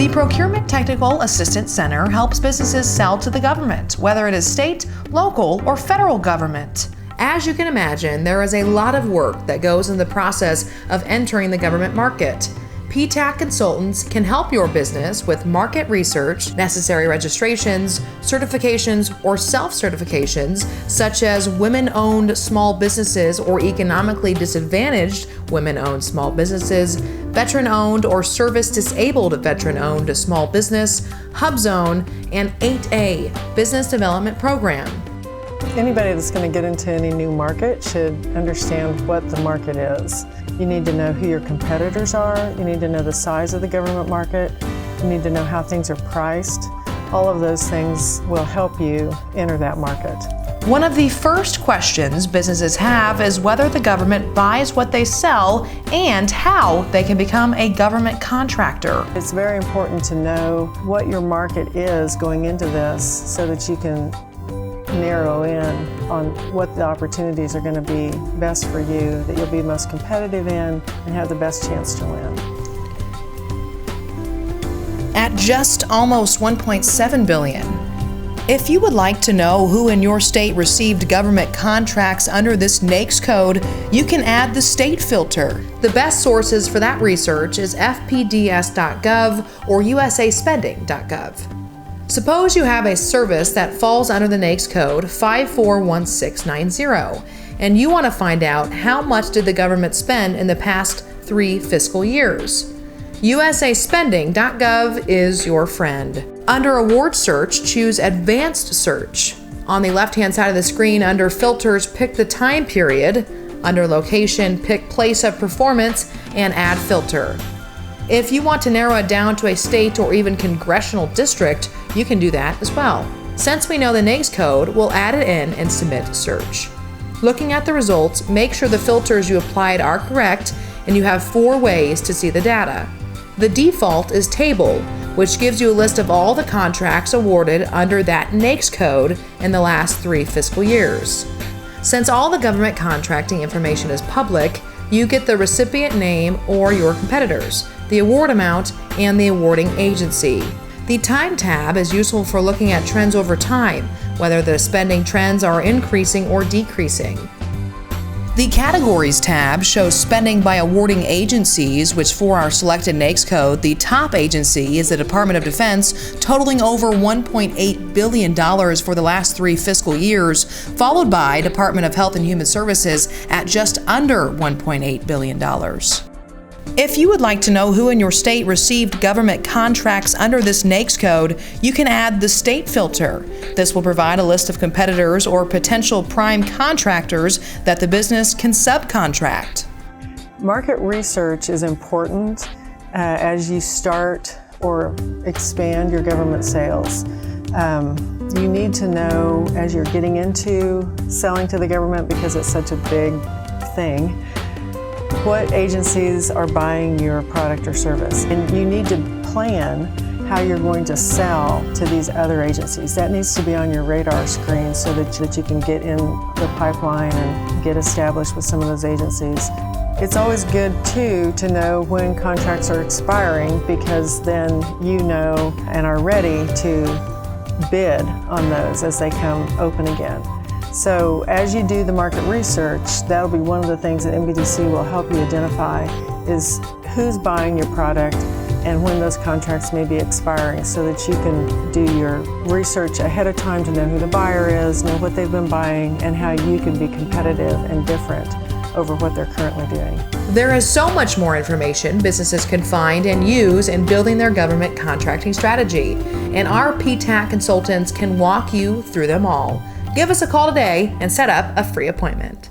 The Procurement Technical Assistance Center helps businesses sell to the government, whether it is state, local, or federal government. As you can imagine, there is a lot of work that goes in the process of entering the government market. PTAC consultants can help your business with market research, necessary registrations, certifications, or self-certifications, such as women-owned small businesses or economically disadvantaged women-owned small businesses, veteran-owned or service-disabled veteran-owned small business, HubZone, and 8A Business Development Program. Anybody that's going to get into any new market should understand what the market is. You need to know who your competitors are. You need to know the size of the government market. You need to know how things are priced. All of those things will help you enter that market. One of the first questions businesses have is whether the government buys what they sell and how they can become a government contractor. It's very important to know what your market is going into this so that you can narrow in on what the opportunities are going to be best for you, that you'll be most competitive in and have the best chance to win. At just almost $1.7 billion. If you would like to know who in your state received government contracts under this NAICS code, you can add the state filter. The best sources for that research is fpds.gov or usaspending.gov. Suppose you have a service that falls under the NAICS code 541690, and you want to find out how much did the government spend in the past 3 fiscal years. usaspending.gov is your friend. Under Award Search, choose Advanced Search. On the left-hand side of the screen, under Filters, pick the time period. Under Location, pick Place of Performance and add Filter. If you want to narrow it down to a state or even congressional district, you can do that as well. Since we know the NAICS code, we'll add it in and submit search. Looking at the results, make sure the filters you applied are correct, and you have 4 ways to see the data. The default is Table, which gives you a list of all the contracts awarded under that NAICS code in the last 3 fiscal years. Since all the government contracting information is public, you get the recipient name or your competitors, the award amount, and the awarding agency. The Time tab is useful for looking at trends over time, whether the spending trends are increasing or decreasing. The Categories tab shows spending by awarding agencies, which for our selected NAICS code, the top agency is the Department of Defense, totaling over $1.8 billion for the last 3 fiscal years, followed by Department of Health and Human Services at just under $1.8 billion. If you would like to know who in your state received government contracts under this NAICS code, you can add the state filter. This will provide a list of competitors or potential prime contractors that the business can subcontract. Market research is important as you start or expand your government sales. You need to know as you're getting into selling to the government, because it's such a big thing, what agencies are buying your product or service. And you need to plan how you're going to sell to these other agencies. That needs to be on your radar screen so that you can get in the pipeline and get established with some of those agencies. It's always good too to know when contracts are expiring, because then you know and are ready to bid on those as they come open again. So as you do the market research, that'll be one of the things that NBDC will help you identify, is who's buying your product and when those contracts may be expiring, so that you can do your research ahead of time to know who the buyer is, know what they've been buying, and how you can be competitive and different over what they're currently doing. There is so much more information businesses can find and use in building their government contracting strategy, and our PTAC consultants can walk you through them all. Give us a call today and set up a free appointment.